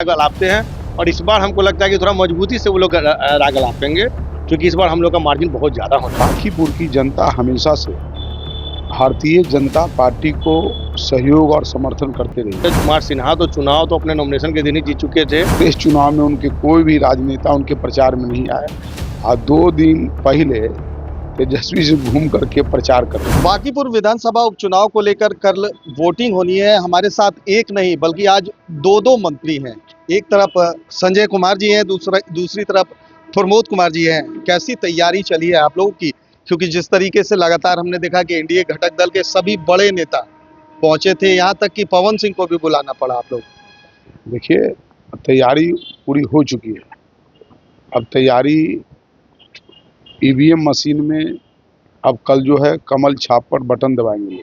राग अलापते हैं और इस बार हमको लगता है कि थोड़ा मजबूती से वो लोग राग अलापेंगे, क्योंकि इस बार हम लोग का मार्जिन बहुत ज़्यादा होता है। बांकीपुर की जनता हमेशा से भारतीय जनता पार्टी को सहयोग और समर्थन करते रही। कुमार सिन्हा तो चुनाव तो अपने नॉमिनेशन के दिन ही जीत चुके थे। इस चुनाव में उनके कोई भी राजनेता उनके प्रचार में नहीं आए और 2 दिन पहले तेजस्वी से घूम करके प्रचार कर रहे हैं। बांकीपुर विधानसभा उपचुनाव को लेकर कल वोटिंग होनी है। हमारे साथ एक नहीं बल्कि आज दो मंत्री हैं। एक तरफ संजय कुमार जी हैं, दूसरी तरफ प्रमोद कुमार जी हैं। कैसी तैयारी चली है आप लोगों की? क्योंकि जिस तरीके से लगातार हमने देखा कि एनडीए घटक दल के सभी बड़े नेता पहुंचे थे, यहाँ तक कि पवन सिंह को भी बुलाना पड़ा आप लोग। देखिए, तैयारी पूरी हो चुकी है। अब तैयारी ईवीएम मशीन में अब कल जो है कमल छाप पर बटन दबाएंगे।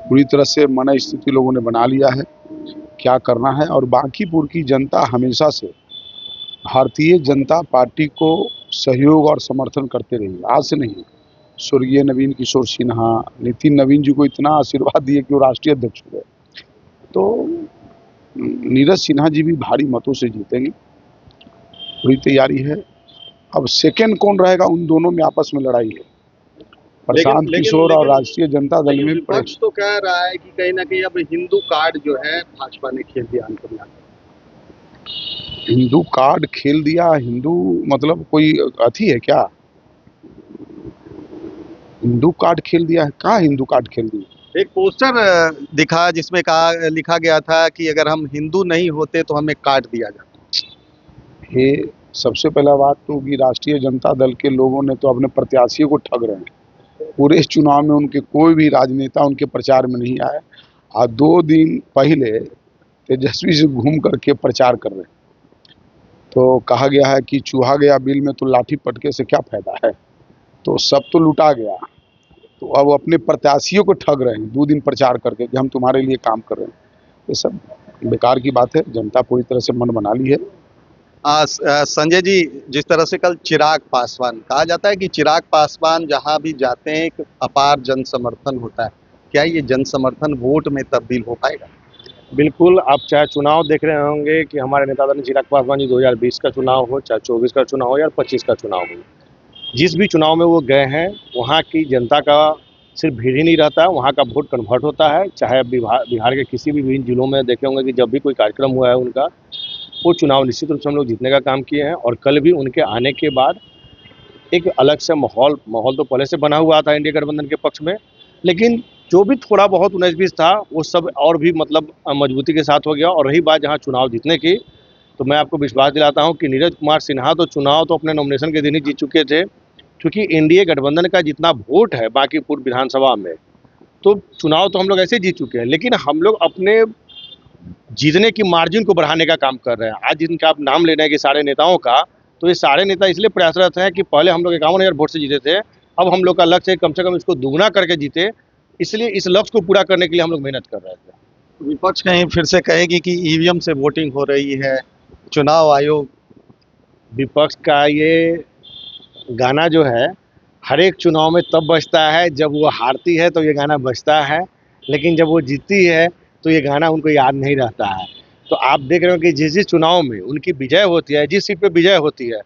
पूरी तरह से मन स्थिति लोगों ने बना लिया है क्या करना है। और बांकीपुर की जनता हमेशा से भारतीय जनता पार्टी को सहयोग और समर्थन करते रही। आज से नहीं, स्वर्गीय नवीन किशोर सिन्हा, नितिन नवीन जी को इतना आशीर्वाद दिए कि वो राष्ट्रीय अध्यक्ष हुए। तो नीरज सिन्हा जी भी भारी मतों से जीतेंगे, पूरी तैयारी है। अब सेकंड कौन रहेगा, उन दोनों में आपस में लड़ाई है। प्रशांत किशोर और राष्ट्रीय जनता दल में विपक्ष तो कह रहा है कि कहीं ना कहीं अब हिंदू कार्ड जो है भाजपा ने खेल दिया। हिंदू कार्ड खेल दिया। हिंदू मतलब कोई अथी है क्या? हिंदू कार्ड खेल दिया है? कहाँ हिंदू कार्ड खेल दिया? एक पोस्टर दिखा जिसमें लिखा गया था कि अगर हम हिंदू नहीं होते तो हमें कार्ड दिया जाता। ये सबसे पहला बात तो कि राष्ट्रीय जनता दल के लोगों ने तो अपने प्रत्याशियों को ठग रहे हैं। पूरे इस चुनाव में उनके कोई भी राजनेता उनके प्रचार में नहीं आए और 2 दिन पहले तेजस्वी से घूम करके प्रचार कर रहे हैं। तो कहा गया है कि चूहा गया बिल में तो लाठी पटके से क्या फायदा है। तो सब तो लुटा गया। तो अब अपने प्रत्याशियों को ठग रहे हैं 2 दिन प्रचार करके कि हम तुम्हारे लिए काम कर रहे हैं। ये सब बेकार की बात है। जनता पूरी तरह से मन बना ली है। संजय जी, जिस तरह से कल चिराग पासवान, कहा जाता है कि चिराग पासवान जहां भी जाते हैं एक अपार जन समर्थन होता है, क्या ये जन समर्थन वोट में तब्दील हो पाएगा? बिल्कुल, आप चाहे चुनाव देख रहे होंगे कि हमारे नेता दल चिराग पासवान जी 2020 का चुनाव हो, चाहे 24 का चुनाव हो या 25 का चुनाव हो, जिस भी चुनाव में वो गए हैं वहाँ की जनता का सिर्फ भीड़ ही नहीं रहता है, वहाँ का वोट कन्वर्ट होता है। चाहे बिहार के किसी भी विभिन्न जिलों में देखे होंगे कि जब भी कोई कार्यक्रम हुआ है उनका, वो चुनाव निश्चित रूप से हम लोग जीतने का काम किए हैं। और कल भी उनके आने के बाद एक अलग से माहौल तो पहले से बना हुआ था इंडिया गठबंधन के पक्ष में, लेकिन जो भी थोड़ा बहुत 19-20 था वो सब और भी मतलब मजबूती के साथ हो गया। और रही बात जहाँ चुनाव जीतने की, तो मैं आपको विश्वास दिलाता हूँ कि नीरज कुमार सिन्हा तो चुनाव तो अपने नॉमिनेशन के दिन ही जीत चुके थे, क्योंकि एनडीए गठबंधन का जितना वोट है बांकीपुर विधानसभा में, तो चुनाव तो हम लोग ऐसे ही जीत चुके हैं, लेकिन हम लोग अपने जीतने की मार्जिन को बढ़ाने का काम कर रहे हैं। आज जिनका आप नाम ले रहे हैं कि सारे नेताओं का, तो ये सारे नेता इसलिए प्रयासरत हैं कि पहले हम लोग 51,000 वोट से जीते थे, अब हम लोग का लक्ष्य है कम से कम इसको दुगुना करके जीते। इसलिए इस लक्ष्य को पूरा करने के लिए हम लोग मेहनत कर रहे थे। विपक्ष कहीं फिर से कहेगी कि ईवीएम से वोटिंग हो रही है, चुनाव आयोग। विपक्ष का ये गाना जो है हर एक चुनाव में तब बजता है जब वो हारती है, तो ये गाना बजता है, लेकिन जब वो जीतती है तो ये गाना उनको याद नहीं रहता है। तो आप देख रहे हो कि जिस चुनाव में उनकी विजय होती है, जिस सीट पे विजय होती है,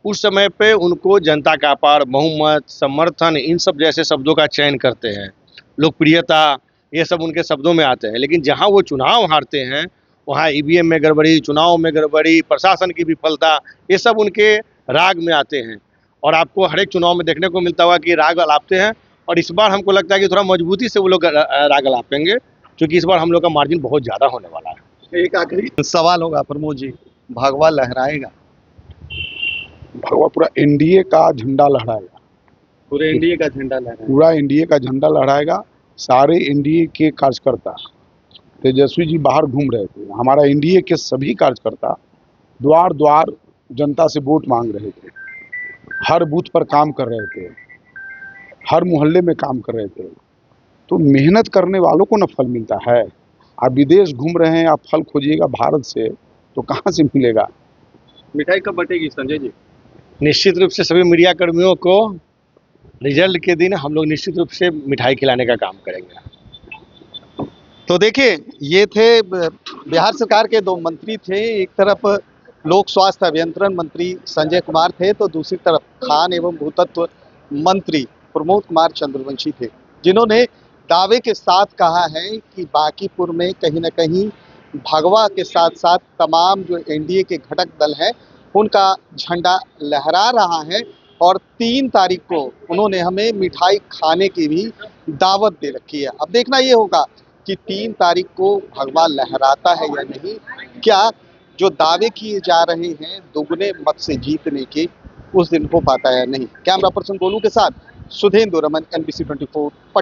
उस समय पे उनको जनता का अपार बहुमत, समर्थन, इन सब जैसे शब्दों का चयन करते हैं, लोकप्रियता, ये सब उनके शब्दों में आते हैं। लेकिन जहाँ वो चुनाव हारते हैं वहाँ ईवीएम में गड़बड़ी, चुनाव में गड़बड़ी, प्रशासन की विफलता, ये सब उनके राग में आते हैं। और आपको हर एक चुनाव में देखने को मिलता हुआ कि राग अलापते हैं, और इस बार हमको लगता है कि थोड़ा मजबूती से वो लोग राग अलापेंगे, क्योंकि इस बार हम लोग का मार्जिन बहुत ज़्यादा होने वाला है। एक आखिरी सवाल होगा प्रमोद जी, भगवा लहराएगा? भगवा पूरा एनडीए का झंडा लहराएगा। पूरे एनडीए का झंडा लहराएगा? पूरा एनडीए का झंडा लहराएगा। सारे एनडीए के कार्यकर्ता, तेजस्वी जी बाहर घूम रहे थे, हमारा एनडीए के सभी कार्यकर्ता द्वार द्वार जनता से वोट मांग रहे थे, हर बूथ पर काम कर रहे थे, हर मोहल्ले में काम कर रहे थे। तो मेहनत करने वालों को ना फल मिलता है। आप विदेश घूम रहे हैं, आप फल खोजिएगा भारत से तो कहाँ से मिलेगा? मिठाई कब बटेगी संजय जी? निश्चित रूप से सभी मीडिया कर्मियों को रिजल्ट के दिन हम लोग निश्चित रूप से मिठाई खिलाने का काम करेंगे। तो देखिए, ये थे बिहार सरकार के दो मंत्री थे। एक तरफ लोक स्वास्थ्य अभियंत्रण मंत्री संजय कुमार थे, तो दूसरी तरफ खान एवं भूतत्व मंत्री प्रमोद कुमार चंद्रवंशी थे, जिन्होंने दावे के साथ कहा है कि बांकीपुर में कहीं न कहीं भगवा के साथ साथ तमाम जो एनडीए के घटक दल हैं, उनका झंडा लहरा रहा है। और 3 तारीख को उन्होंने हमें मिठाई खाने की भी दावत दे रखी है। अब देखना ये होगा कि 3 तारीख को भगवा लहराता है या नहीं। क्या जो दावे किए जा रहे हैं दोगुने मत से जीतने के, उस दिन हो पाता है या नहीं। कैमरा पर्सन गोलू के साथ सुधेंदु रमन, NBC 24 पटना।